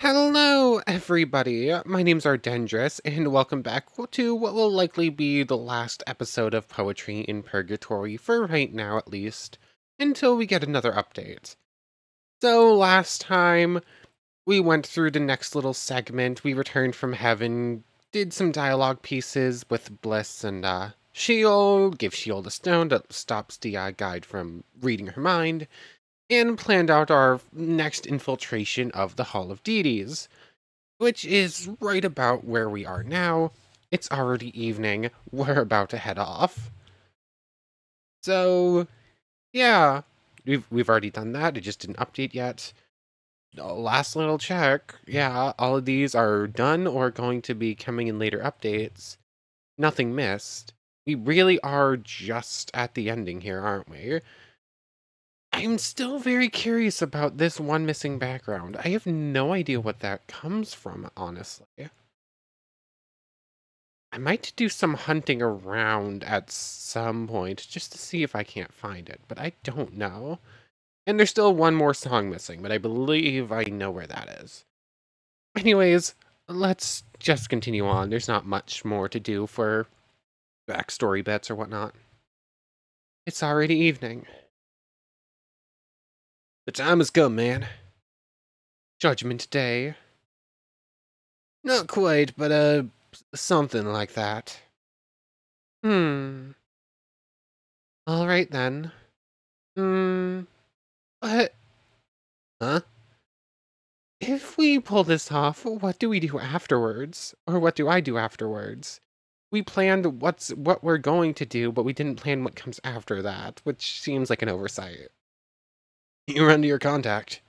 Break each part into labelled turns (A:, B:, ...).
A: Hello, everybody. My name's Ardendris, and welcome back to what will likely be the last episode of Poetry in Purgatory, for right now at least, until we get another update. So, last time, we went through the next little segment, we returned from heaven, did some dialogue pieces with Bliss and, Sheol, give Sheol the stone that stops the guide from reading her mind, and planned out our next infiltration of the Hall of Deities, which is right about where we are now. It's already evening. We're about to head off. So, yeah, we've already done that. It just didn't update yet. Last little check. Yeah, all of these are done or going to be coming in later updates. Nothing missed. We really are just at the ending here, aren't we? I'm still very curious about this one missing background. I have no idea what that comes from, honestly. I might do some hunting around at some point just to see if I can't find it, but I don't know. And there's still one more song missing, but I believe I know where that is. Anyways, let's just continue on. There's not much more to do for backstory bits or whatnot. It's already evening. The time has come, man. Judgment Day. Not quite, but, something like that. Hmm. Alright then. But... Huh? If we pull this off, what do we do afterwards? Or what do I do afterwards? We planned what we're going to do, but we didn't plan what comes after that, which seems like an oversight. You run to your contact.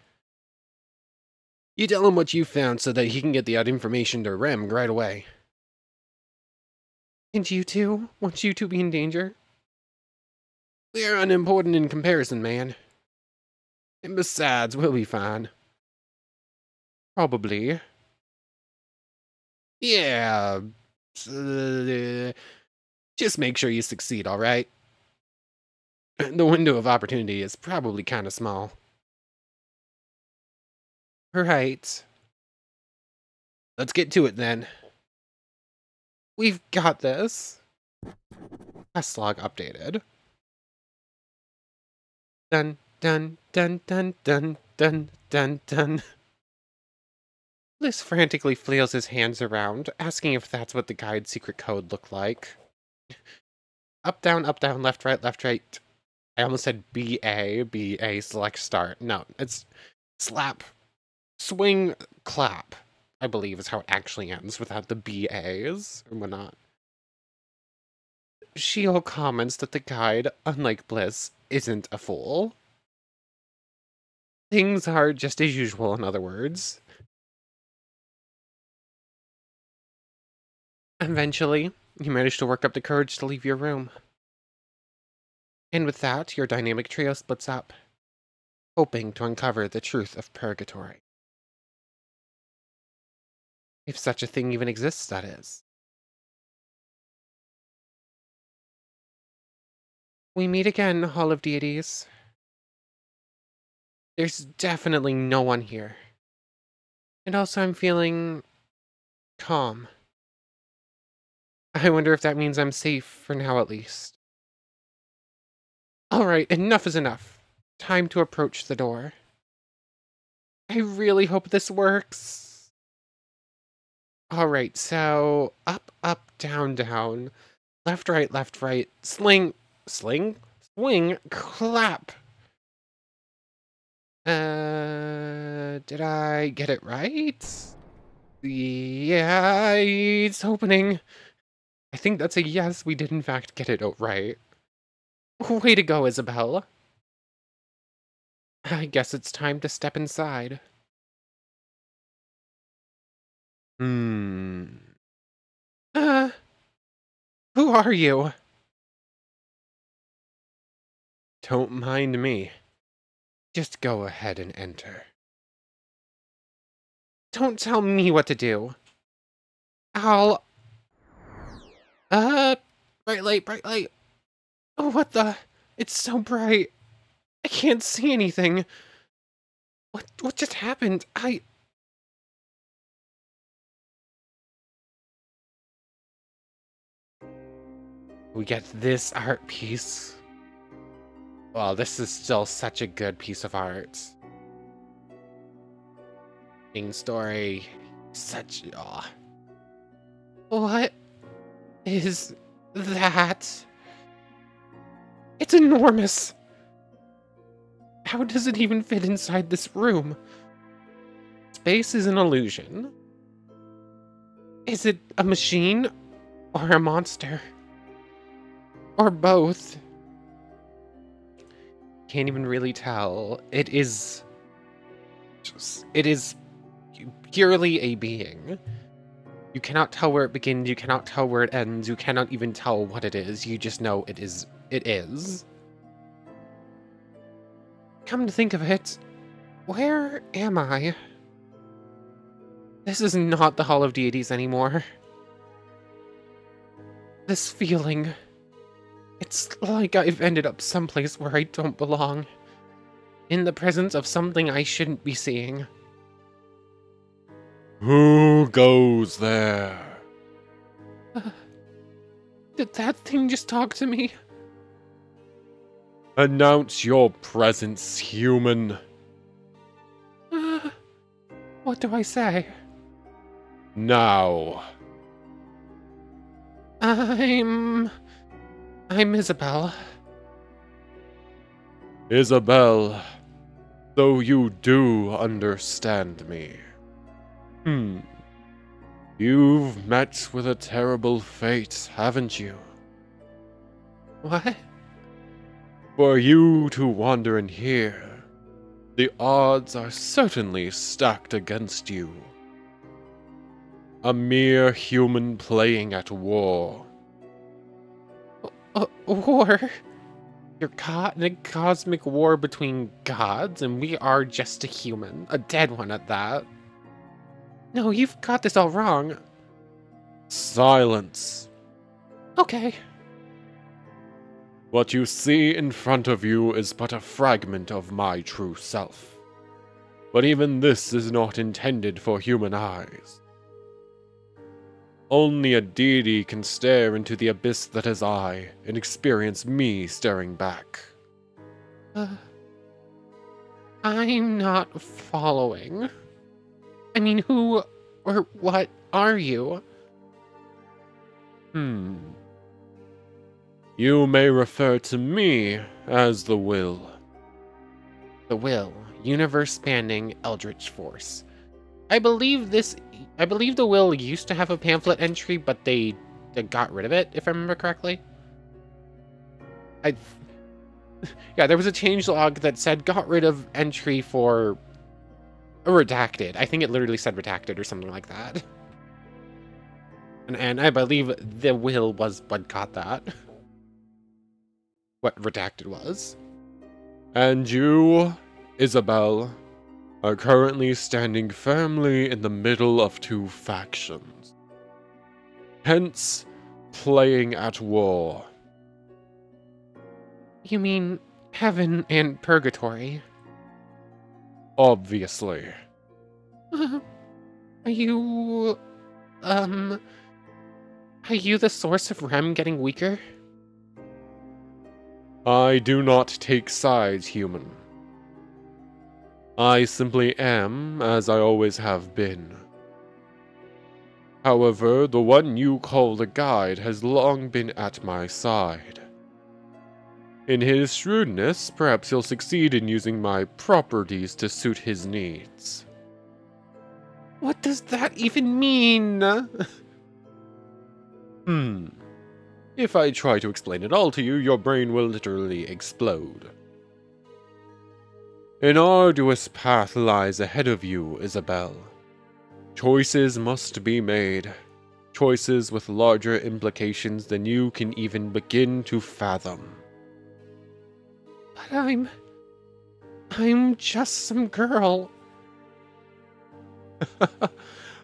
A: You tell him what you found so that he can get the information to Remm right away. And you two? Won't you two be in danger? We're unimportant in comparison, man. And besides, we'll be fine. Probably. Yeah. Just make sure you succeed, alright? The window of opportunity is probably kind of small. Right. Let's get to it then. We've got this. Quest log updated. Dun dun dun dun dun dun dun dun. Bliss frantically flails his hands around, asking if that's what the guide's secret code looked like. Up, down, left, right. I almost said B-A, select start. No, it's slap, swing, clap, I believe is how it actually ends without the B-As or whatnot. Sheol comments that the guide, unlike Bliss, isn't a fool. Things are just as usual, in other words. Eventually, you manage to work up the courage to leave your room. And with that, your dynamic trio splits up, hoping to uncover the truth of Purgatory. If such a thing even exists, that is. We meet again, Hall of Deities. There's definitely no one here. And also I'm feeling... calm. I wonder if that means I'm safe, for now at least. Alright, enough is enough. Time to approach the door. I really hope this works. Alright, so... up, down. Left, right. Sling, swing, clap. Did I get it right? Yeah, it's opening. I think that's a yes, we did in fact get it right. Way to go, Isobel. I guess it's time to step inside. Hmm. Uh, who are you? Don't mind me. Just go ahead and enter. Don't tell me what to do. I'll... bright light. Oh, what the... It's so bright. I can't see anything. What just happened? We get this art piece. Well, this is still such a good piece of art. Main story, such What is that? It's enormous. How does it even fit inside this room? Space is an illusion. Is it a machine or a monster? Or both? Can't even really tell. It is purely a being. You cannot tell where it begins, you cannot tell where it ends, you cannot even tell what it is. You just know it is. It is. Come to think of it, where am I? This is not the Hall of Deities anymore. This feeling, it's like I've ended up someplace where I don't belong. In the presence of something I shouldn't be seeing.
B: Who goes there?
A: Did that thing just talk to me?
B: Announce your presence, human.
A: What do I say?
B: Now.
A: I'm Isobel.
B: Isobel, though you do understand me. You've met with a terrible fate, haven't you?
A: What?
B: For you to wander in here, the odds are certainly stacked against you. A mere human playing at war.
A: War? You're caught in a cosmic war between gods, and we are just a human. A dead one at that. No, you've got this all wrong.
B: Silence.
A: Okay.
B: What you see in front of you is but a fragment of my true self. But even this is not intended for human eyes. Only a deity can stare into the abyss that is I, and experience me staring back.
A: I'm not following. I mean, who or what are you?
B: You may refer to me as the Will.
A: The Will, universe-spanning eldritch force. I believe the Will used to have a pamphlet entry, but they got rid of it, if I remember correctly. Yeah, there was a changelog that said got rid of entry for redacted. I think it literally said redacted or something like that. And I believe the Will was what got that. What redacted was.
B: And you, Isobel, are currently standing firmly in the middle of two factions. Hence, playing at war.
A: You mean heaven and purgatory?
B: Obviously.
A: Are you the source of Remm getting weaker?
B: I do not take sides, human. I simply am, as I always have been. However, the one you call the guide has long been at my side. In his shrewdness, perhaps he'll succeed in using my properties to suit his needs.
A: What does that even mean?
B: If I try to explain it all to you, your brain will literally explode. An arduous path lies ahead of you, Isobel. Choices must be made. Choices with larger implications than you can even begin to fathom.
A: But I'm just some girl.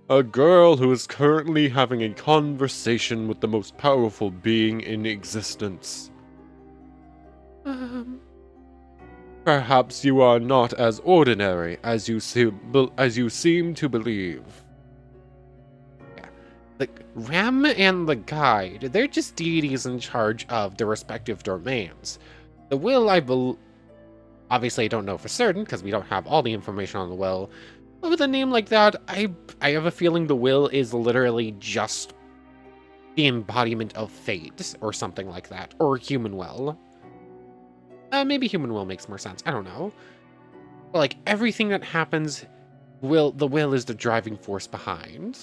B: A girl who is currently having a conversation with the most powerful being in existence. Perhaps you are not as ordinary as you seem to believe.
A: Yeah. the Remm and the Guide, they're just deities in charge of their respective domains. The will, obviously I don't know for certain, because we don't have all the information on the will, but with a name like that, I have a feeling the will is literally just the embodiment of fate, or something like that, or human will. Maybe human will makes more sense, I don't know. But like, everything that happens, the will is the driving force behind.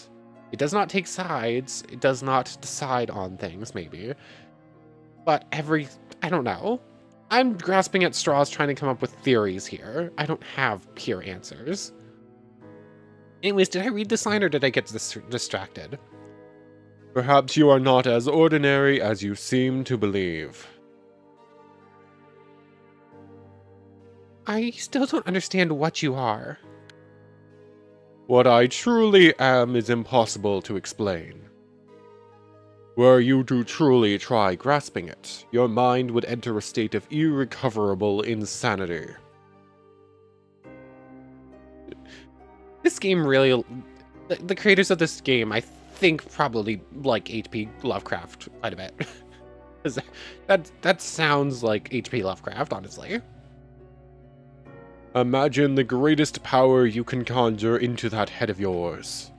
A: It does not take sides, it does not decide on things, maybe. But I don't know. I'm grasping at straws trying to come up with theories here. I don't have pure answers. Anyways, did I read this line or did I get distracted?
B: Perhaps you are not as ordinary as you seem to believe.
A: I still don't understand what you are.
B: What I truly am is impossible to explain. Were you to truly try grasping it, your mind would enter a state of irrecoverable insanity.
A: This game really... The creators of this game, I think, probably like H.P. Lovecraft quite a bit. that sounds like H.P. Lovecraft, honestly.
B: Imagine the greatest power you can conjure into that head of yours.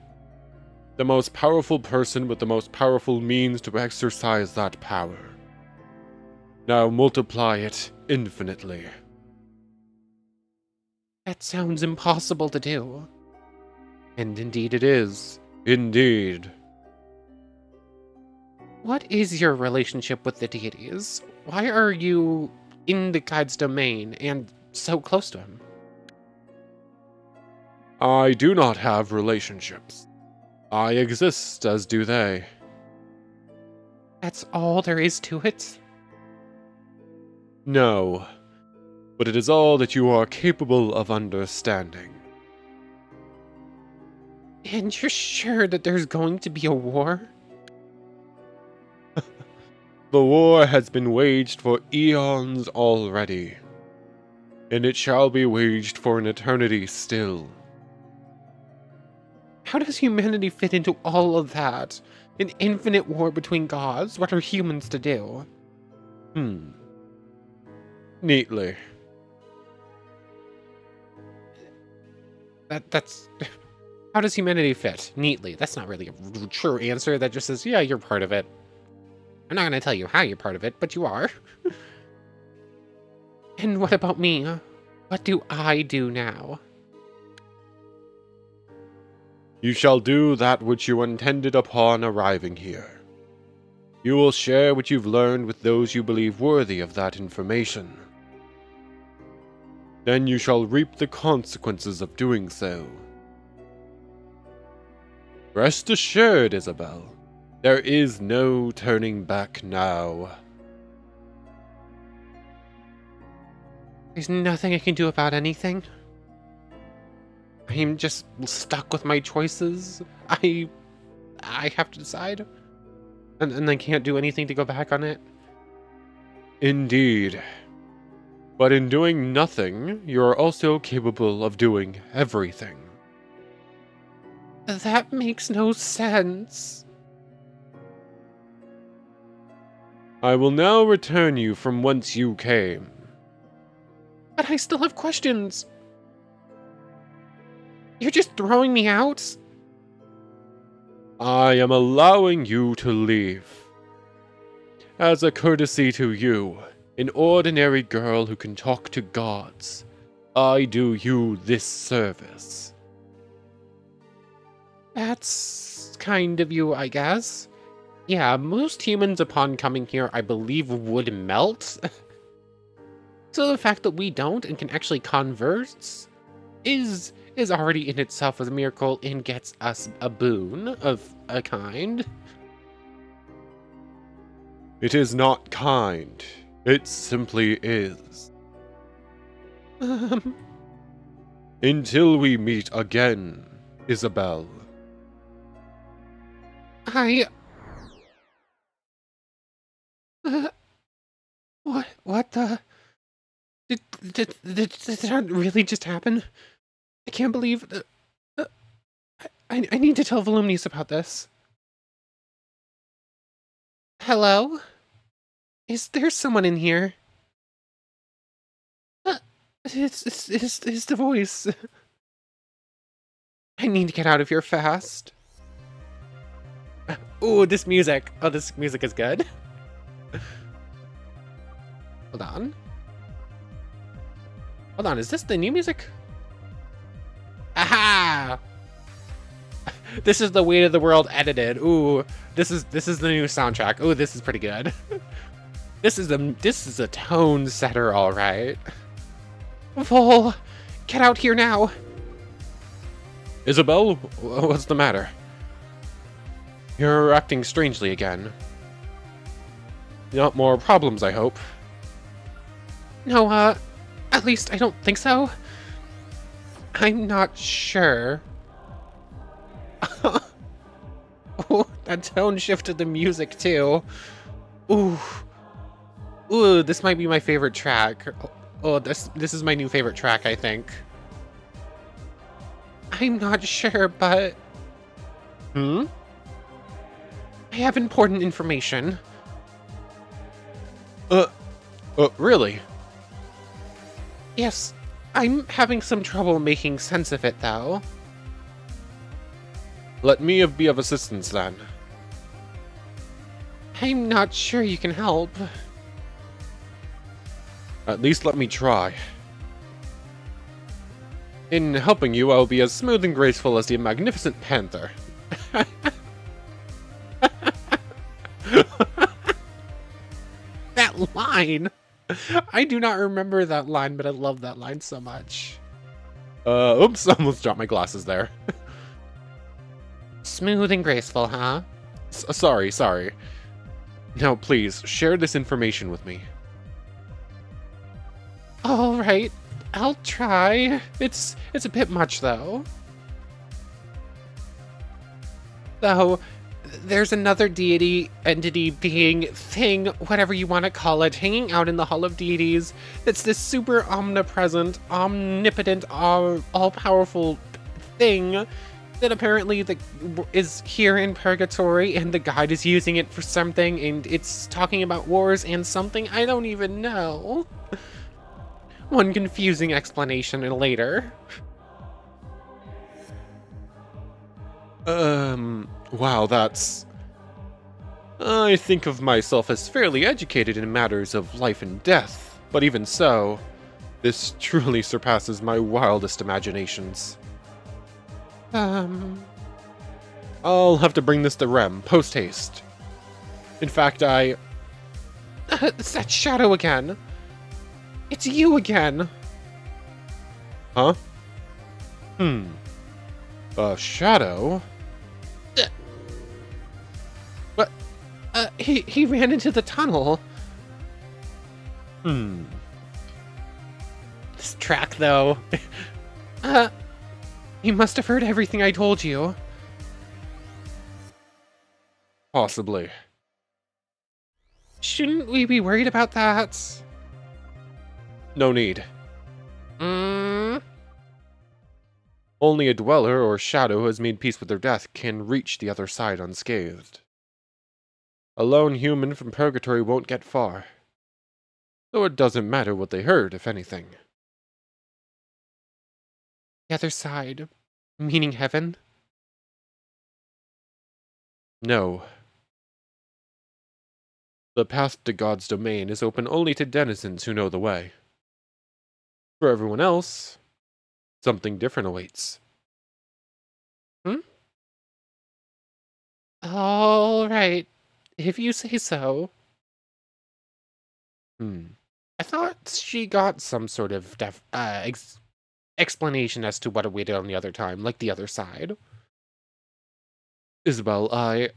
B: The most powerful person with the most powerful means to exercise that power. Now multiply it infinitely.
A: That sounds impossible to do.
B: And indeed it is. Indeed.
A: What is your relationship with the deities? Why are you in the Guide's domain and so close to him?
B: I do not have relationships. I exist as do they.
A: That's all there is to it?
B: No, but it is all that you are capable of understanding.
A: And you're sure that there's going to be a war?
B: The war has been waged for eons already, and it shall be waged for an eternity still.
A: How does humanity fit into all of that? An infinite war between gods? What are humans to do?
B: Neatly.
A: That's... How does humanity fit? Neatly. That's not really a true answer. That just says, yeah, you're part of it. I'm not going to tell you how you're part of it, but you are. And what about me? What do I do now?
B: You shall do that which you intended upon arriving here. You will share what you've learned with those you believe worthy of that information. Then you shall reap the consequences of doing so. Rest assured, Isobel, there is no turning back now.
A: There's nothing I can do about anything? I'm just stuck with my choices? I have to decide? And I can't do anything to go back on it?
B: Indeed. But in doing nothing, you are also capable of doing everything.
A: That makes no sense.
B: I will now return you from whence you came.
A: But I still have questions. You're just throwing me out?
B: I am allowing you to leave. As a courtesy to you, an ordinary girl who can talk to gods, I do you this service.
A: That's kind of you, I guess. Yeah, most humans upon coming here, I believe, would melt. So the fact that we don't and can actually converse is already in itself a miracle and gets us a boon of a kind.
B: It is not kind. It simply is. Until we meet again, Isobel.
A: What the... Did that really just happen? I can't believe... I need to tell Volumnius about this. Hello? Is there someone in here? Uh, it's the voice. I need to get out of here fast. Ooh, this music. Oh, this music is good. Hold on. Hold on, is this the new music? Aha! This is the Weight of the World edited. Ooh, this is the new soundtrack. Ooh, this is pretty good. This is a tone setter, all right. Vol, get out here now.
B: Isobel, what's the matter? You're acting strangely again. Not more problems, I hope.
A: No, at least I don't think so. I'm not sure. Oh, that tone shifted the music too. Ooh. Ooh, this might be my favorite track. Oh, this is my new favorite track, I think. I'm not sure, but...
B: Hmm?
A: I have important information.
B: Really?
A: Yes, I'm having some trouble making sense of it, though.
B: Let me be of assistance, then.
A: I'm not sure you can help.
B: At least let me try. In helping you, I'll be as smooth and graceful as the magnificent panther.
A: That line! I do not remember that line, but I love that line so much.
B: Oops, almost dropped my glasses there.
A: Smooth and graceful, huh?
B: Sorry. Now, please, share this information with me.
A: All right, I'll try. It's a bit much, though. Though, there's another deity, entity, being, thing, whatever you want to call it, hanging out in the Hall of Deities. That's this super omnipresent, omnipotent, all-powerful thing that apparently is here in Purgatory, and the guide is using it for something, and it's talking about wars and something I don't even know. One confusing explanation later.
B: Wow, that's... I think of myself as fairly educated in matters of life and death, but even so, this truly surpasses my wildest imaginations. I'll have to bring this to Remm, post-haste. In fact,
A: It's that shadow again. It's you again.
B: Huh? A shadow?
A: What? He ran into the tunnel. This track, though. You must have heard everything I told you.
B: Possibly.
A: Shouldn't we be worried about that?
B: No need.
A: Hmm?
B: Only a dweller or shadow who has made peace with their death can reach the other side unscathed. A lone human from Purgatory won't get far. Though it doesn't matter what they heard, if anything.
A: The other side. Meaning heaven?
B: No. The path to God's domain is open only to denizens who know the way. For everyone else, something different awaits.
A: All right. If you say so. I thought she got some sort of explanation as to what awaited on the other time, like the other side.
B: Isobel, I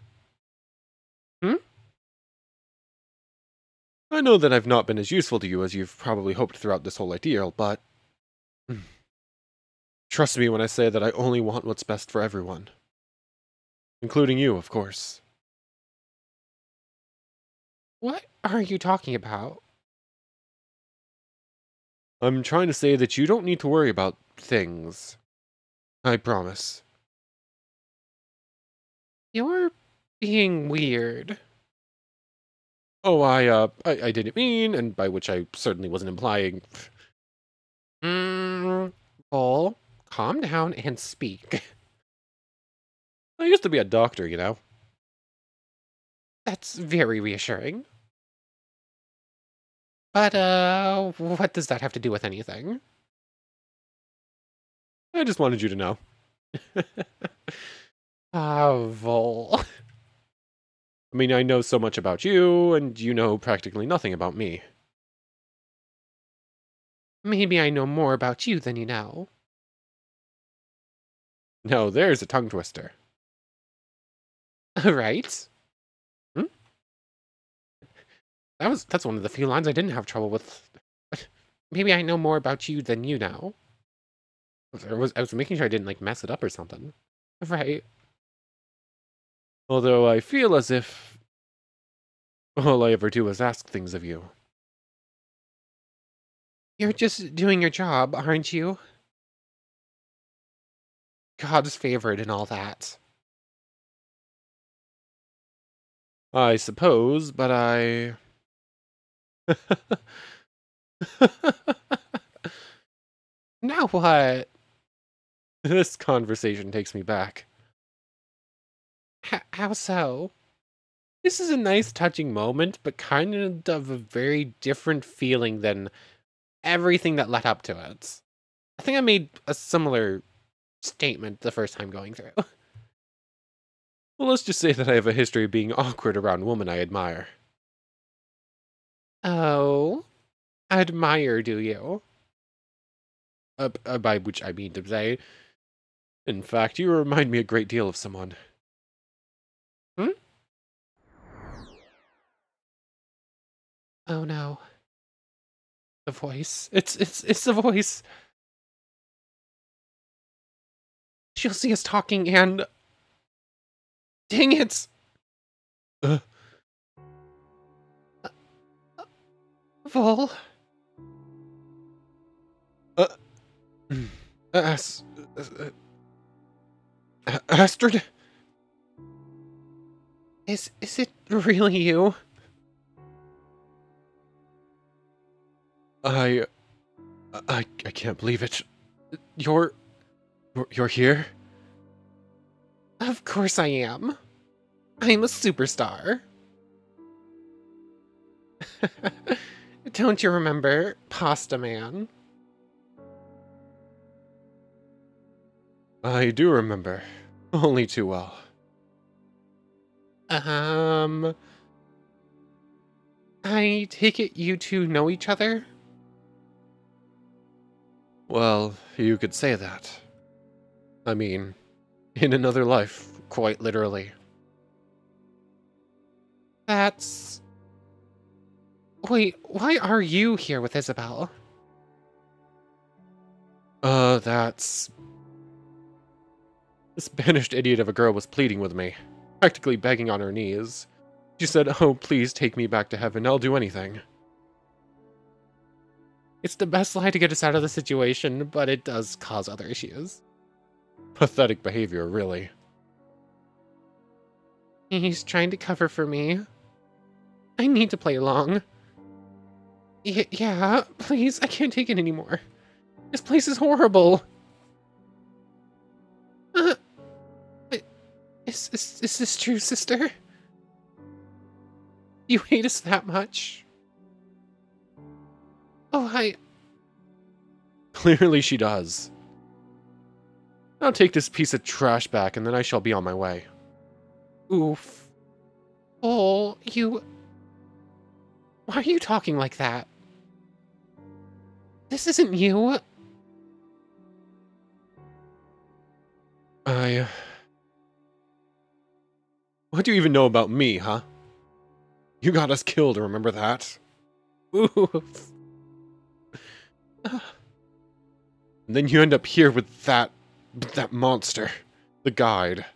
B: know that I've not been as useful to you as you've probably hoped throughout this whole ordeal, but... Trust me when I say that I only want what's best for everyone. Including you, of course.
A: What are you talking about?
B: I'm trying to say that you don't need to worry about things. I promise.
A: You're being weird.
B: Oh, I didn't mean, and by which I certainly wasn't implying.
A: Bull, calm down and speak.
B: I used to be a doctor, you know.
A: That's very reassuring. But, what does that have to do with anything?
B: I just wanted you to know.
A: Vol.
B: I mean, I know so much about you, and you know practically nothing about me.
A: Maybe I know more about you than you know.
B: Now, there's a tongue twister.
A: Right?
B: Hmm?
A: That's one of the few lines I didn't have trouble with. Maybe I know more about you than you know. I was making sure I didn't, like, mess it up or something. Right.
B: Although I feel as if all I ever do is ask things of you.
A: You're just doing your job, aren't you? God's favorite and all that.
B: I suppose, but I...
A: Now what?
B: This conversation takes me back.
A: How so?
B: This is a nice touching moment, but kind of a very different feeling than
A: Everything that led up to it. I think I made a similar statement the first time going through.
B: Well, let's just say that I have a history of being awkward around women I admire.
A: Oh? Admire, do you?
B: By which I mean to say, in fact, you remind me a great deal of someone.
A: Hmm? Oh no. The voice. It's the voice. She'll see us talking and... Dang it!
B: Uh,
A: Vol.
B: uh, Astrid?
A: Is it really you?
B: I can't believe it. You're here?
A: Of course I am. I'm a superstar. Don't you remember Pasta Man?
B: I do remember. Only too well.
A: I take it you two know each other?
B: Well, you could say that. I mean, in another life, quite literally.
A: That's... Wait, why are you here with Isobel?
B: That's... This banished idiot of a girl was pleading with me, practically begging on her knees. She said, "Oh, please take me back to heaven, I'll do anything."
A: It's the best lie to get us out of the situation, but it does cause other issues.
B: Pathetic behavior, really.
A: He's trying to cover for me. I need to play along. Yeah, please, I can't take it anymore. This place is horrible. Uh, is this true, sister? You hate us that much? Oh,
B: Clearly she does. I'll take this piece of trash back, and then I shall be on my way.
A: Oof. Oh, you... Why are you talking like that? This isn't you.
B: What do you even know about me, huh? You got us killed, remember that?
A: Oof.
B: And then you end up here with that monster. The guide.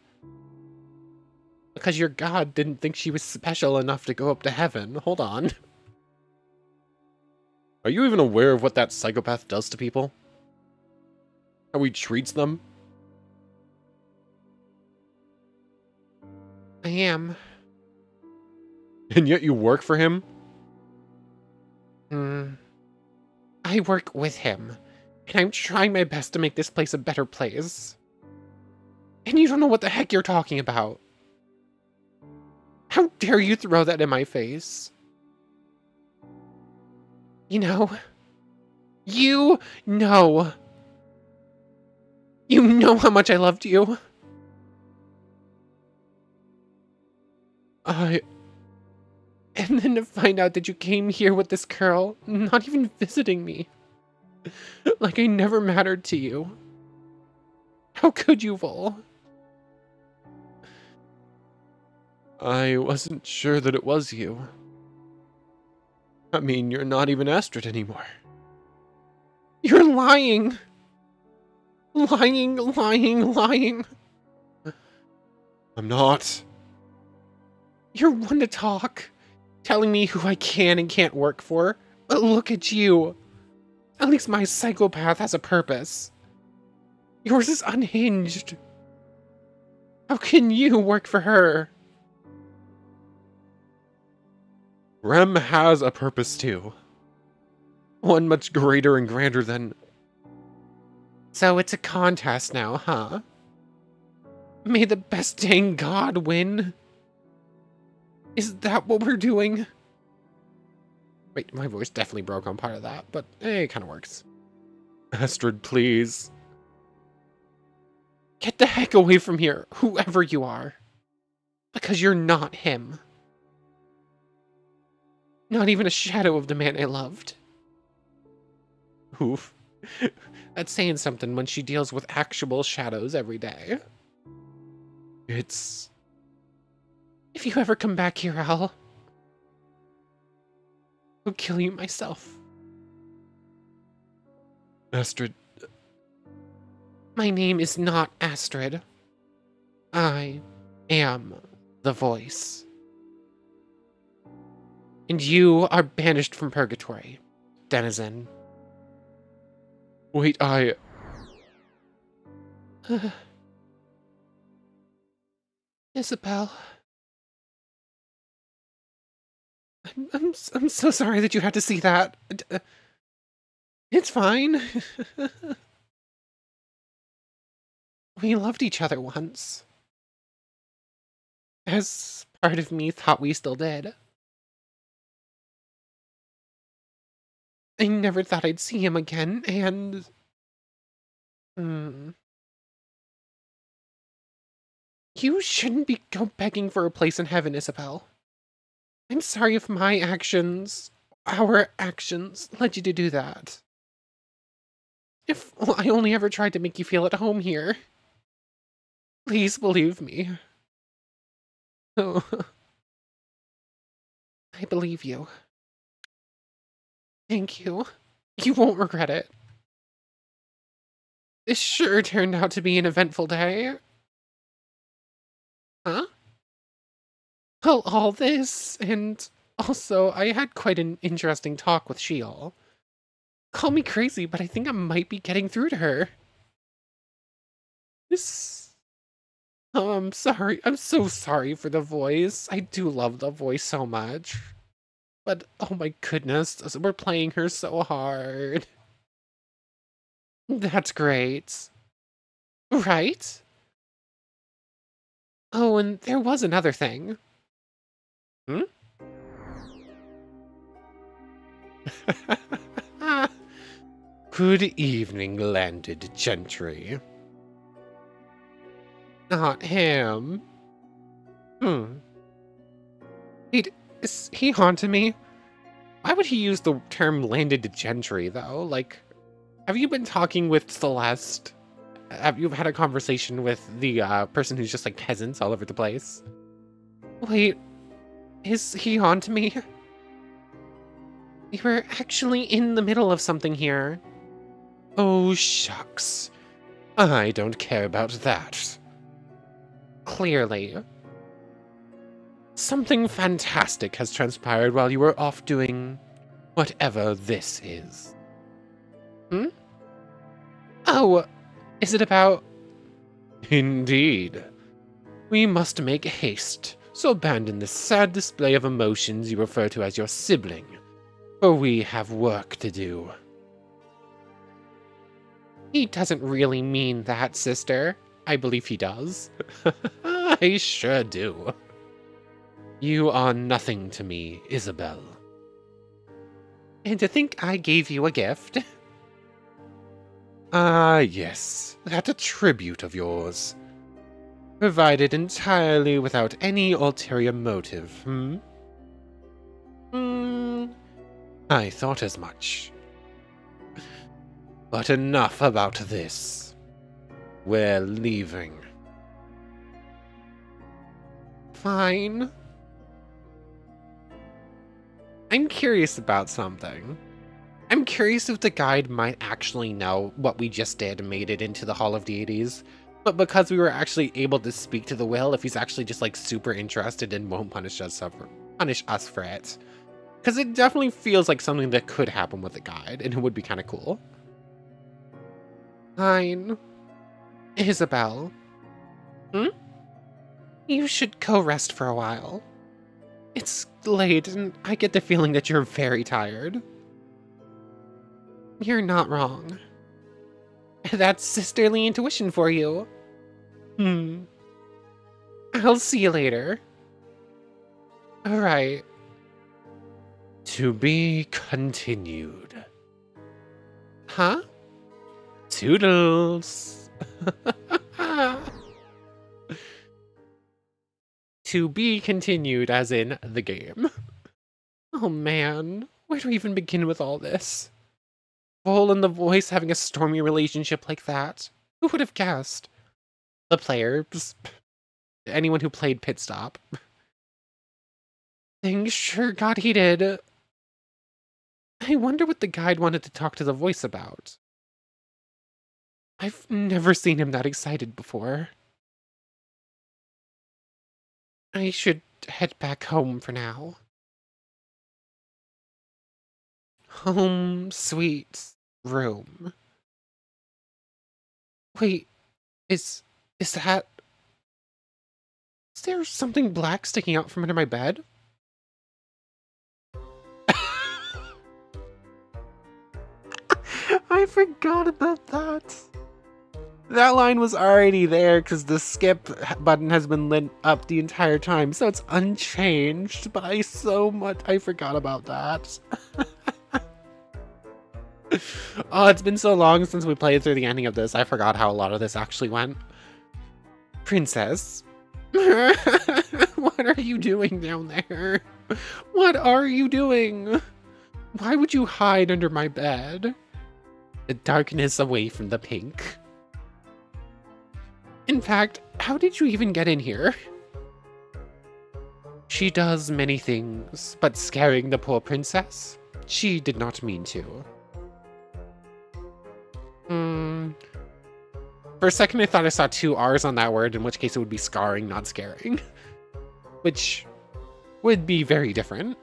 A: Because your god didn't think she was special enough to go up to heaven. Hold on.
B: Are you even aware of what that psychopath does to people? How he treats them?
A: I am.
B: And yet you work for him?
A: I work with him, and I'm trying my best to make this place a better place. And you don't know what the heck you're talking about. How dare you throw that in my face? You know how much I loved you. And then to find out that you came here with this girl, not even visiting me. Like I never mattered to you. How could you, Vol?
B: I wasn't sure that it was you. I mean, you're not even Astrid anymore.
A: You're lying! Lying.
B: I'm not.
A: You're one to talk, telling me who I can and can't work for. But look at you. At least my psychopath has a purpose. Yours is unhinged. How can you work for her?
B: Remm has a purpose too. One much greater and grander than...
A: So it's a contest now, huh? May the best dang god win? Is that what we're doing? Wait, my voice definitely broke on part of that, but it kind of works.
B: Astrid, please.
A: Get the heck away from here, whoever you are. Because you're not him. Not even a shadow of the man I loved. Oof. That's saying something when she deals with actual shadows every day.
B: It's...
A: If you ever come back here, I'll kill you myself.
B: Astrid...
A: My name is not Astrid. I am the voice. And you are banished from Purgatory, denizen.
B: Wait,
A: Isobel. I'm so sorry that you had to see that. It's fine. We loved each other once. As part of me thought we still did. I never thought I'd see him again, and... You shouldn't go begging for a place in heaven, Isobel. I'm sorry if my actions, our actions, led you to do that. If I only ever tried to make you feel at home here. Please believe me. Oh. I believe you. Thank you. You won't regret it. This sure turned out to be an eventful day. Huh? Well, all this, and also, I had quite an interesting talk with Sheol. Call me crazy, but I think I might be getting through to her. Oh, I'm sorry. I'm so sorry for the voice. I do love the voice so much. But, oh my goodness, we're playing her so hard. That's great. Right? Oh, and there was another thing.
B: Good evening, landed gentry.
A: Not him. Wait, is he haunting me? Why would he use the term landed gentry, though? Like, have you been talking with Celeste? Have you had a conversation with the person who's just like peasants all over the place? Wait, is he haunting me? We were actually in the middle of something here.
B: Oh, shucks. I don't care about that.
A: Clearly.
B: Something fantastic has transpired while you were off doing whatever this is.
A: Oh, is it about...
B: Indeed. We must make haste
A: so abandon the sad display of emotions you refer to as your sibling, for we have work to do. He doesn't really mean that, sister. I believe he does. I sure do. You are nothing to me, Isobel. And to think I gave you a gift? Ah, yes, that a tribute of yours. Provided entirely without any ulterior motive, I thought as much. But enough about this. We're leaving. Fine. I'm curious about something. I'm curious if the guide might actually know what we just did and made it into the Hall of Deities. But because we were actually able to speak to the will, if he's actually just like super interested and won't punish us for it. Because it definitely feels like something that could happen with the guide, and it would be kind of cool. Fine. Isobel. You should go rest for a while. It's late, and I get the feeling that you're very tired. You're not wrong. That's sisterly intuition for you. I'll see you later. Alright. To be continued. Huh? Toodles. To be continued, as in the game. Oh man, where do we even begin with all this? Vol and the voice having a stormy relationship like that. Who would have guessed? The players. Anyone who played Pitstop. Things sure got heated. I wonder what the guide wanted to talk to the voice about. I've never seen him that excited before. I should head back home for now. Home, sweet room. Wait, is that... Is there something black sticking out from under my bed? I forgot about that. That line was already there because the skip button has been lit up the entire time, so it's unchanged, but I forgot about that. Oh, it's been so long since we played through the ending of this, I forgot how a lot of this actually went. Princess? What are you doing down there? What are you doing? Why would you hide under my bed? The darkness away from the pink. In fact, how did you even get in here? She does many things, but scaring the poor princess? She did not mean to. For a second I thought I saw 2 R's on that word, in which case it would be scarring, not scaring. Which would be very different.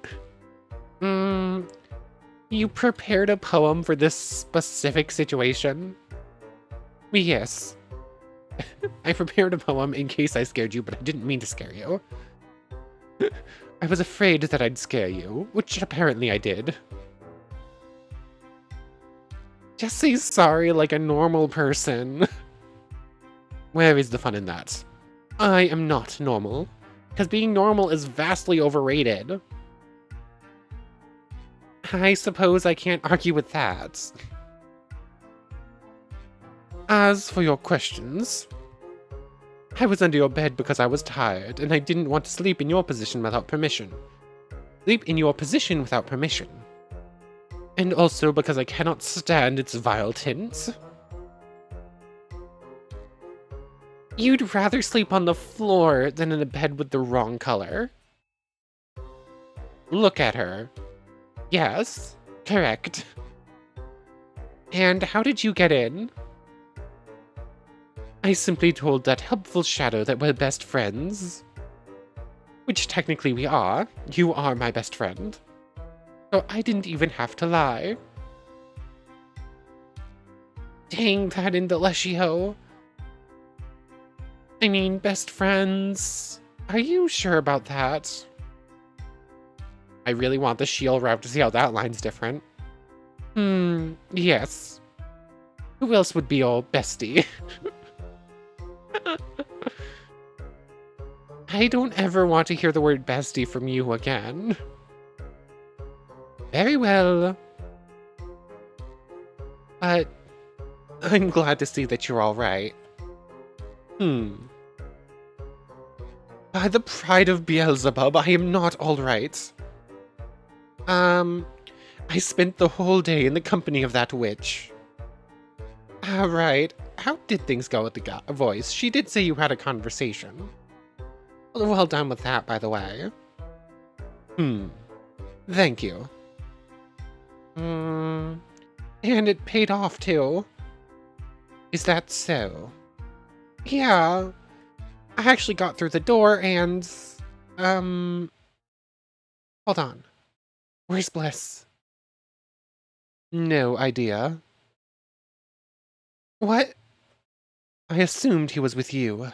A: You prepared a poem for this specific situation? Yes. I prepared a poem in case I scared you, but I didn't mean to scare you. I was afraid that I'd scare you, which apparently I did. Just say sorry like a normal person. Where is the fun in that? I am not normal, because being normal is vastly overrated. I suppose I can't argue with that. As for your questions, I was under your bed because I was tired, and I didn't want to sleep in your position without permission. Sleep in your position without permission. And also because I cannot stand its vile tints. You'd rather sleep on the floor than in a bed with the wrong color. Look at her. Yes, correct. And how did you get in? I simply told that helpful shadow that we're best friends. Which technically we are. You are my best friend. So I didn't even have to lie. Dang that Indeletio. I mean, best friends. Are you sure about that? I really want the shield route to see how that line's different. Yes. Who else would be your bestie? I don't ever want to hear the word bestie from you again. Very well. But I'm glad to see that you're all right. By the pride of Beelzebub, I am not all right. I spent the whole day in the company of that witch. Right. How did things go with the voice? She did say you had a conversation. Well done with that, by the way. Thank you. And it paid off, too. Is that so? Yeah. I actually got through the door and... Hold on. Where's Bliss? No idea. What? I assumed he was with you.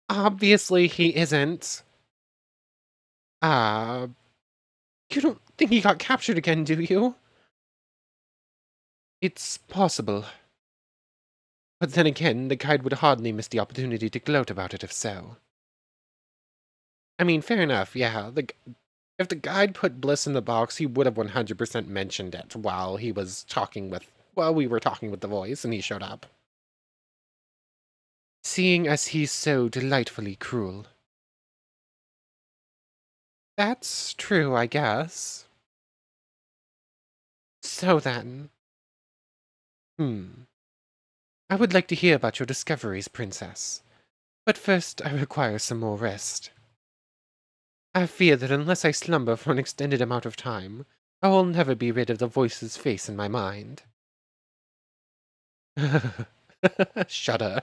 A: Obviously he isn't. You don't think he got captured again, do you? It's possible. But then again, the guide would hardly miss the opportunity to gloat about it if so. I mean, fair enough, yeah. If the guide put Bliss in the box, he would have 100% mentioned it while we were talking with the voice and he showed up. Seeing as he's so delightfully cruel. That's true, I guess. So then... I would like to hear about your discoveries, Princess. But first, I require some more rest. I fear that unless I slumber for an extended amount of time, I will never be rid of the voice's face in my mind. Shudder.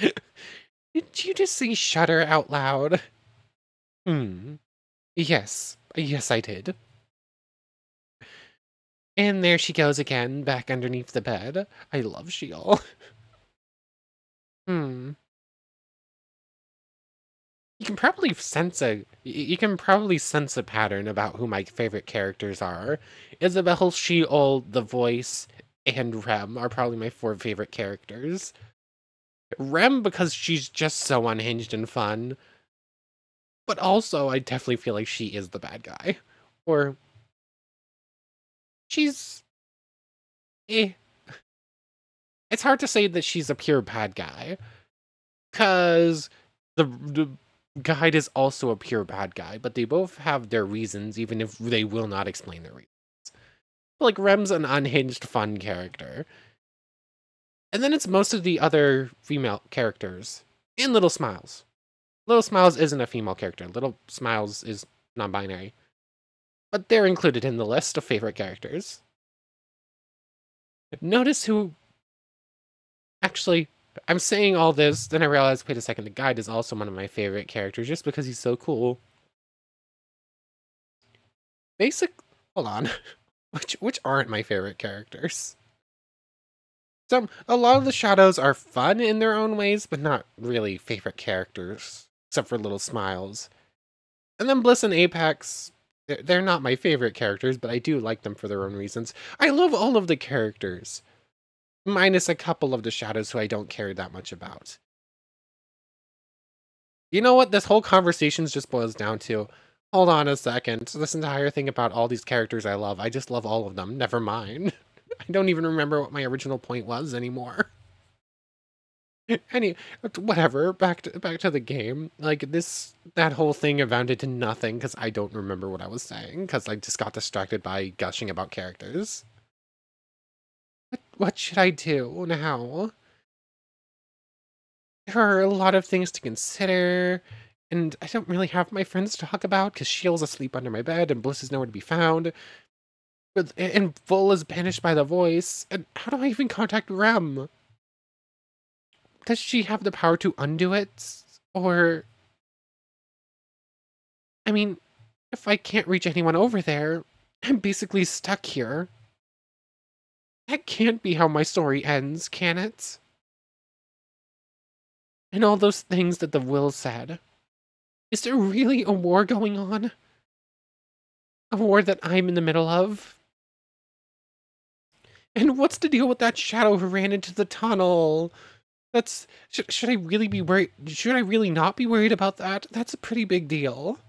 A: Did you just say shudder out loud? Yes. Yes, I did. And there she goes again, back underneath the bed. I love Sheol. You can probably sense a pattern about who my favorite characters are. Isobel, Sheol, the voice, and Remm are probably my 4 favorite characters. Remm because she's just so unhinged and fun. But also, I definitely feel like she is the bad guy. Or... she's... It's hard to say that she's a pure bad guy. Because the guide is also a pure bad guy, but they both have their reasons, even if they will not explain their reasons. Like, Remm's an unhinged, fun character. And then it's most of the other female characters. And Little Smiles. Little Smiles isn't a female character. Little Smiles is non-binary. But they're included in the list of favorite characters. Notice who... Actually, I'm saying all this, then I realized, wait a second, the guide is also one of my favorite characters, just because he's so cool. Hold on. Which aren't my favorite characters? A lot of the shadows are fun in their own ways, but not really favorite characters, except for Little Smiles. And then Bliss and Apex, they're not my favorite characters, but I do like them for their own reasons. I love all of the characters, minus a couple of the shadows who I don't care that much about. You know what this whole conversation just boils down to? Hold on a second. This entire thing about all these characters I love, I just love all of them. Never mind. I don't even remember what my original point was anymore. Whatever. Back to the game. Like that whole thing amounted to nothing because I don't remember what I was saying because I just got distracted by gushing about characters. What should I do now? There are a lot of things to consider, and I don't really have my friends to talk about because Shield's asleep under my bed and Bliss is nowhere to be found. And Vol is banished by the voice. And how do I even contact Remm? Does she have the power to undo it? Or... I mean, if I can't reach anyone over there, I'm basically stuck here. That can't be how my story ends, can it? and all those things that the will said. Is there really a war going on? A war that I'm in the middle of? And what's the deal with that shadow who ran into the tunnel? Should I really be worried? Should I really not be worried about that? That's a pretty big deal.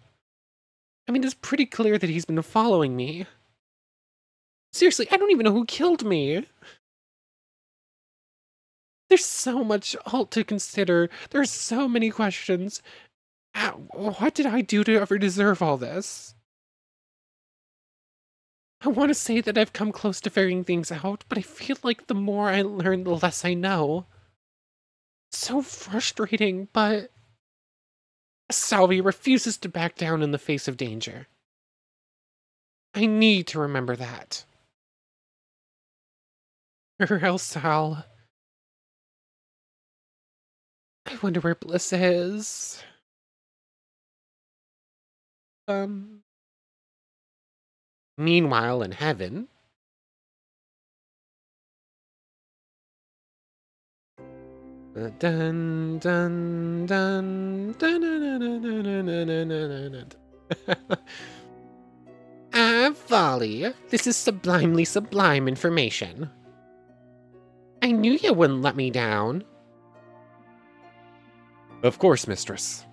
A: I mean, it's pretty clear that he's been following me. Seriously, I don't even know who killed me. There's so much alt to consider. There's so many questions. What did I do to ever deserve all this? I want to say that I've come close to figuring things out, but I feel like the more I learn, the less I know. So frustrating, but Salvie refuses to back down in the face of danger. I need to remember that. Or else I wonder where Bliss is. Meanwhile, in heaven... Dun, dun, dun, dun, dun, dun, dun, dun, dun, Ah, Volley, this is sublimely sublime information. I knew you wouldn't let me down.
B: Of course, mistress.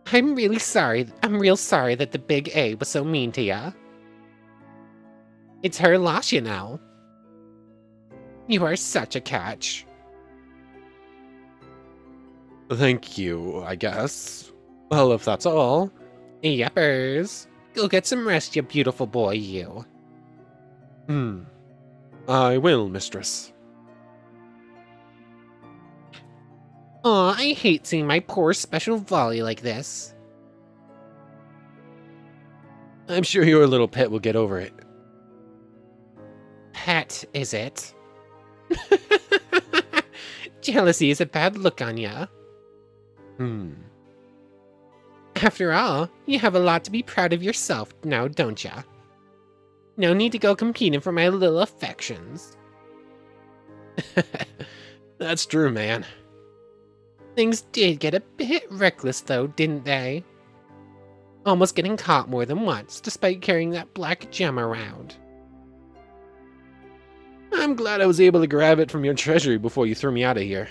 A: I'm real sorry that the big A was so mean to ya. It's her loss, you know. You are such a catch.
B: Thank you, I guess. Well, if that's all.
A: Yeppers. Go get some rest, you beautiful boy, you.
B: I will, mistress.
A: Aw, I hate seeing my poor special Volley like this.
B: I'm sure your little pet will get over it.
A: Pet, is it? Jealousy is a bad look on ya. After all, you have a lot to be proud of yourself now, don't ya? No need to go competing for my little affections.
B: That's true, man.
A: Things did get a bit reckless, though, didn't they? Almost getting caught more than once, despite carrying that black gem around.
B: I'm glad I was able to grab it from your treasury before you threw me out of here.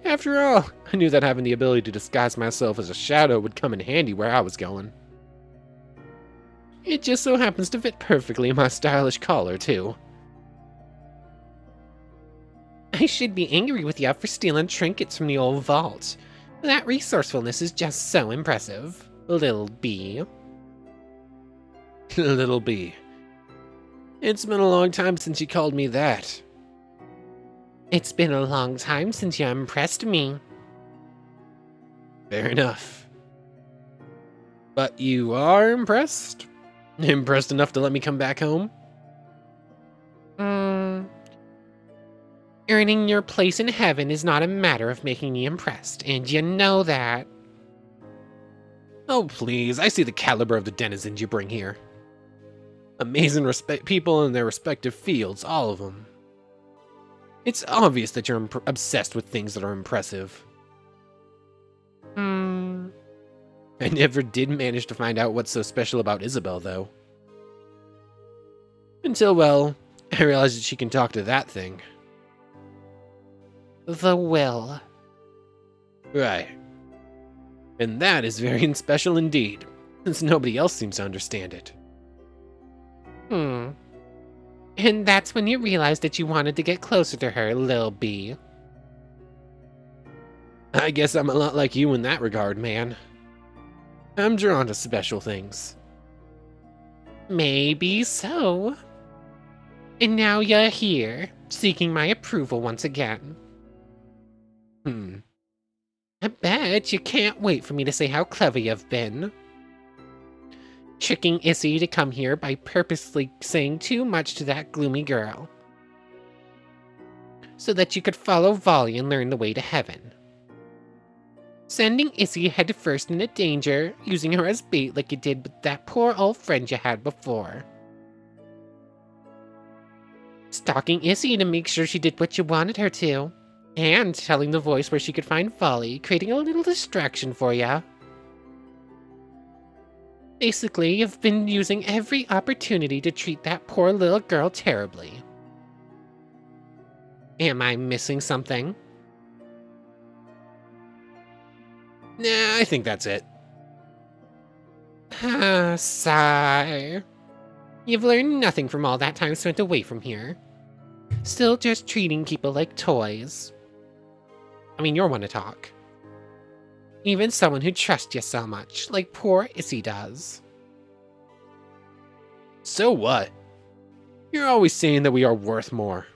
B: After all, I knew that having the ability to disguise myself as a shadow would come in handy where I was going.
A: It just so happens to fit perfectly in my stylish collar, too. I should be angry with ya for stealing trinkets from the old vault. That resourcefulness is just so impressive, Lil B.
B: Little B. It's been a long time since you called me that.
A: It's been a long time since you impressed me.
B: Fair enough. But you are impressed? Impressed enough to let me come back home?
A: Earning your place in heaven is not a matter of making me impressed, and you know that.
B: Oh, please, I see the caliber of the denizens you bring here. Amazing people in their respective fields, all of them. It's obvious that you're obsessed with things that are impressive. I never did manage to find out what's so special about Isobel, though. Until, well, I realized that she can talk to that thing.
A: The will.
B: Right. And that is very special indeed, since nobody else seems to understand it.
A: And that's when you realized that you wanted to get closer to her, Lil B.
B: I guess I'm a lot like you in that regard, man. I'm drawn to special things.
A: Maybe so. And now you're here, seeking my approval once again. I bet you can't wait for me to say how clever you've been. Tricking Issy to come here by purposely saying too much to that gloomy girl. So that you could follow Volley and learn the way to heaven. Sending Issy headfirst into danger, using her as bait like you did with that poor old friend you had before. Stalking Issy to make sure she did what you wanted her to. And telling the voice where she could find Folly, creating a little distraction for ya. Basically, you've been using every opportunity to treat that poor little girl terribly. Am I missing something?
B: Nah, I think that's it.
A: Sigh. You've learned nothing from all that time spent away from here. Still just treating people like toys. I mean, you're one to talk. Even someone who trusts you so much, like poor Issy does.
B: So what? You're always saying that we are worth more.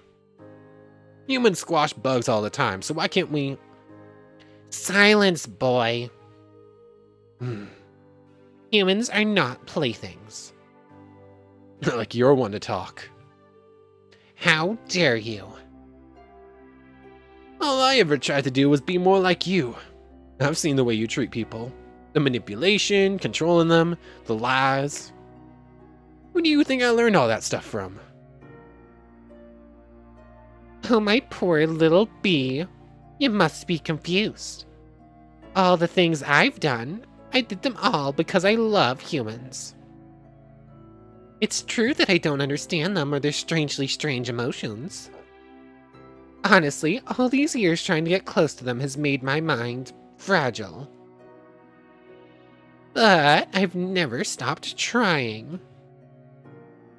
B: Humans squash bugs all the time, so why can't we...
A: Silence, boy. Humans are not playthings.
B: Like you're one to talk.
A: How dare you?
B: All I ever tried to do was be more like you. I've seen the way you treat people. The manipulation, controlling them, the lies. Who do you think I learned all that stuff from?
A: Oh, my poor little bee. You must be confused. All the things I've done, I did them all because I love humans. It's true that I don't understand them or their strangely strange emotions. Honestly, all these years trying to get close to them has made my mind fragile. But I've never stopped trying.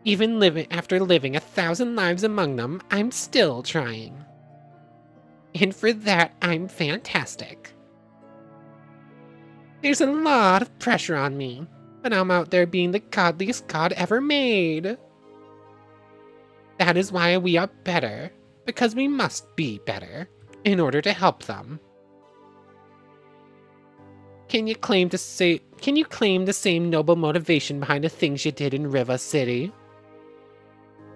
A: Even after living 1,000 lives among them, I'm still trying. And for that, I'm fantastic. There's a lot of pressure on me, but I'm out there being the godliest god ever made. That is why we are better, because we must be better, in order to help them. Can you claim the same noble motivation behind the things you did in River City?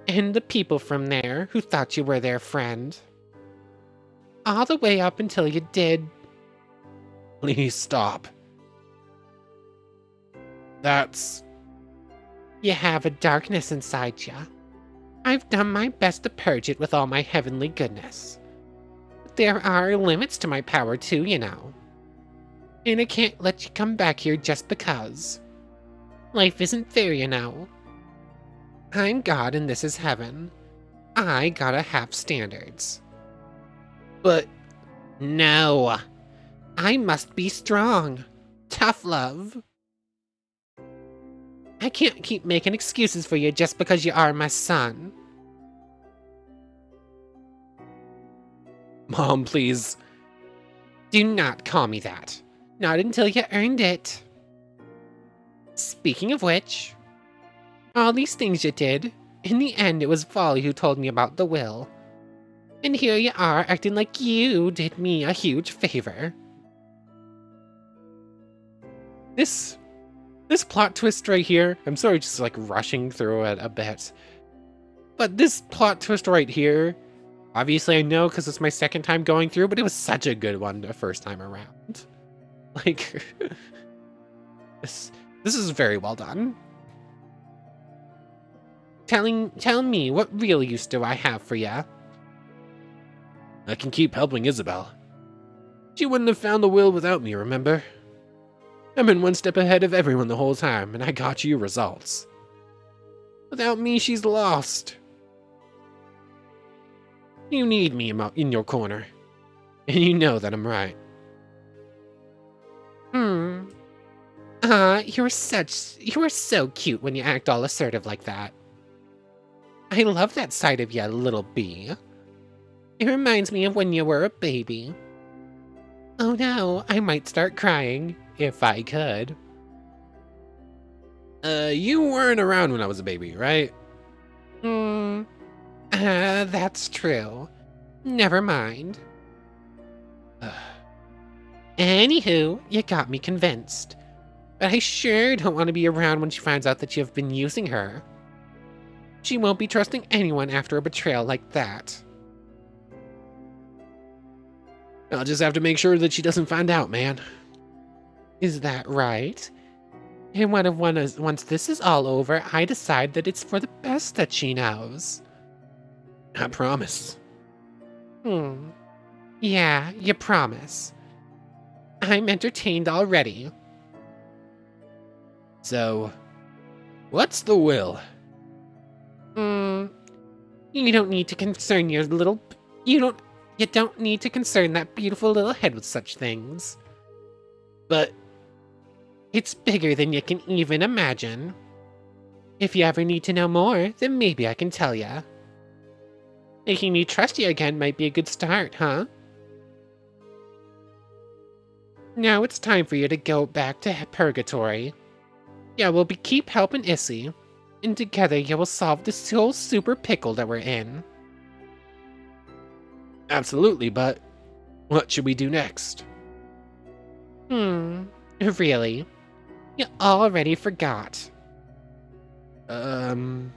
A: And the people from there who thought you were their friend? All the way up until you did.
B: Please stop. That's...
A: You have a darkness inside you. I've done my best to purge it with all my heavenly goodness. But there are limits to my power too, you know. And I can't let you come back here just because. Life isn't fair, you know. I'm God and this is heaven. I gotta have standards.
B: But...
A: No. I must be strong. Tough love. I can't keep making excuses for you just because you are my son.
B: Mom, please.
A: Do not call me that. Not until you earned it. Speaking of which, all these things you did, in the end it was Folly who told me about the will. And here you are acting like you did me a huge favor.
B: This plot twist right here, I'm sorry just like rushing through it a bit. But this plot twist right here, obviously I know because it's my second time going through, but it was such a good one the first time around. Like, this is very well done.
A: Tell me, what real use do I have for ya?
B: I can keep helping Isobel. She wouldn't have found the will without me, remember? I've been one step ahead of everyone the whole time, and I got you results. Without me, she's lost. You need me in your corner, and you know that I'm right.
A: You are so cute when you act all assertive like that. I love that side of you, little bee. It reminds me of when you were a baby. Oh no, I might start crying, if I could.
B: You weren't around when I was a baby, right?
A: That's true. Never mind. Anywho, you got me convinced. But I sure don't want to be around when she finds out that you've been using her. She won't be trusting anyone after a betrayal like that.
B: I'll just have to make sure that she doesn't find out, man.
A: Is that right? And what if once this is all over, I decide that it's for the best that she knows?
B: I promise.
A: Yeah, you promise. I'm entertained already.
B: So, what's the will?
A: Hmm, you don't need to concern your little... You don't need to concern that beautiful little head with such things.
B: But
A: It's bigger than you can even imagine. If you ever need to know more, then maybe I can tell ya. Making me trust you again might be a good start, huh? Now it's time for you to go back to Purgatory. Yeah, we'll keep helping Issy, and together you will solve this whole super pickle that we're in.
B: absolutely, but what should we do next?
A: Really? You already forgot.
B: Um,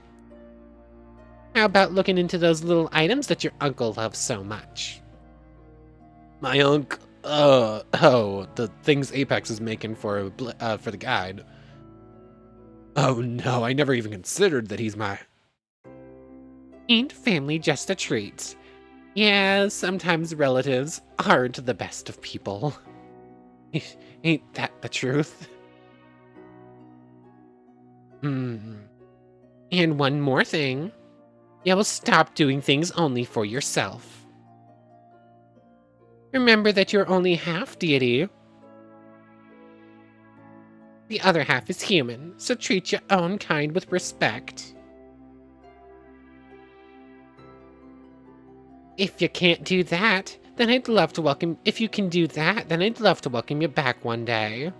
A: How about looking into those little items that your uncle loves so much?
B: my uncle. Oh, the things Apex is making for the guide. Oh no, I never even considered that he's my.
A: Ain't family just a treat? Yeah, sometimes relatives aren't the best of people. Ain't that the truth? And one more thing. You will stop doing things only for yourself. Remember that you're only half deity. The other half is human, so treat your own kind with respect. If you can't do that, then I'd love to welcome... If you can do that, then I'd love to welcome you back one day.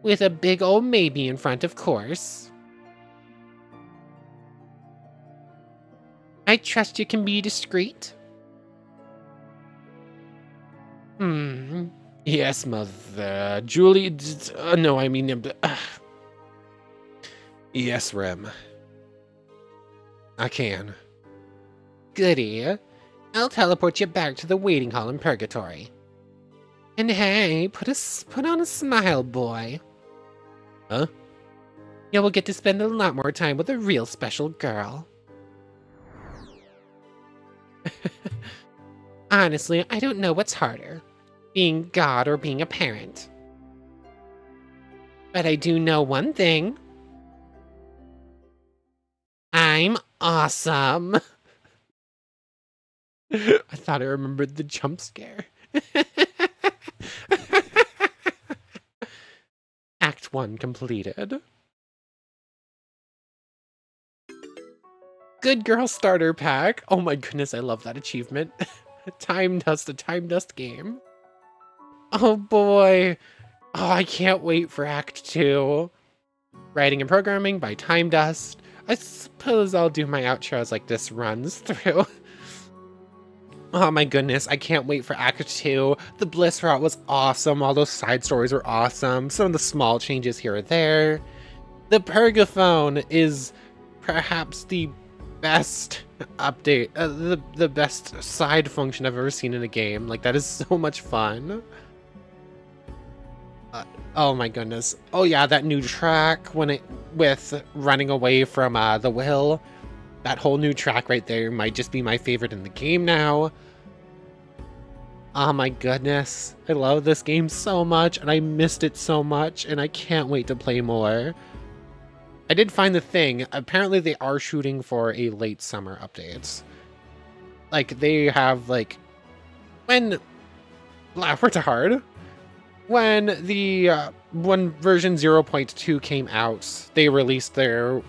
A: With a big old maybe in front, of course. I trust you can be discreet.
B: Yes, mother. Julie. No, I mean. Yes, Remm. I can.
A: Goody. I'll teleport you back to the waiting hall in Purgatory. And hey, put on a smile, boy.
B: Huh?
A: You will get to spend a lot more time with a real special girl. Honestly, I don't know what's harder, being God or being a parent. But I do know one thing. I'm awesome. I thought I remembered the jump scare. Act 1 completed. Good Girl Starter Pack. Oh my goodness, I love that achievement. Tymedust, a Tymedust game. Oh boy. Oh, I can't wait for Act 2. Writing and programming by Tymedust. I suppose I'll do my outro as like this runs through. Oh my goodness, I can't wait for Act 2. The Bliss route was awesome. All those side stories were awesome. Some of the small changes here or there. The Purgaphone is perhaps the best update, the best side function I've ever seen in a game. Like, that is so much fun. Oh my goodness. Oh yeah, that new track with running away from the will. That whole new track right there might just be my favorite in the game now. Oh my goodness. I love this game so much, and I missed it so much, and I can't wait to play more. I did find the thing. Apparently they are shooting for a late summer update. Like, they have, like... When... Laugh to hard. When when version 0.2 came out, they released their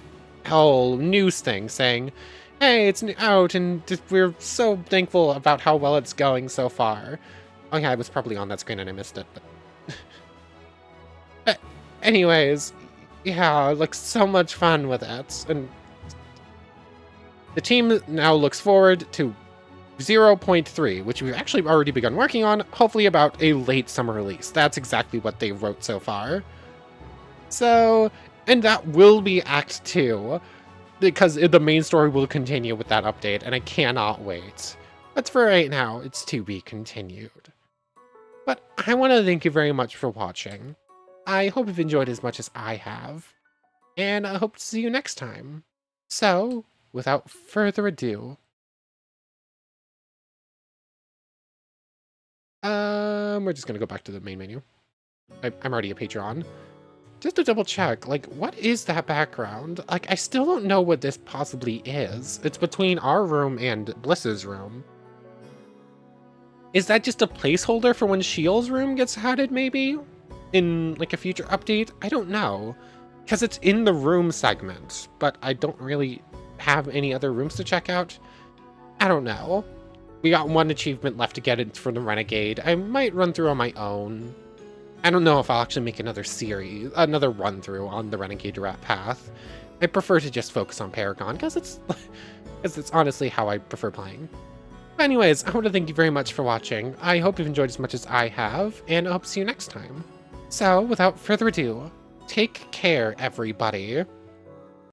A: whole news thing saying, hey, it's out, and we're so thankful about how well it's going so far. Oh yeah, I was probably on that screen and I missed it. But anyways, yeah, it looks so much fun with it. And the team now looks forward to 0.3, which we've actually already begun working on, hopefully about a late summer release. That's exactly what they wrote so far. So, and that will be Act 2, because the main story will continue with that update, and I cannot wait. But for right now, it's to be continued. But I want to thank you very much for watching. I hope you've enjoyed as much as I have, and I hope to see you next time. So, without further ado, We're just gonna go back to the main menu. I'm already a Patreon. Just to double check, like, what is that background? Like, I still don't know what this possibly is. It's between our room and Bliss's room. Is that just a placeholder for when Shiel's room gets added, maybe? In, like, a future update? I don't know. Because it's in the room segment, but I don't really have any other rooms to check out. I don't know. We got one achievement left to get it for the Renegade. I might run through on my own. I don't know if I'll actually make another run through on the Renegade Rat Path. I prefer to just focus on Paragon, because it's honestly how I prefer playing. But anyways, I want to thank you very much for watching. I hope you've enjoyed as much as I have, and I hope to see you next time. So, without further ado, take care, everybody.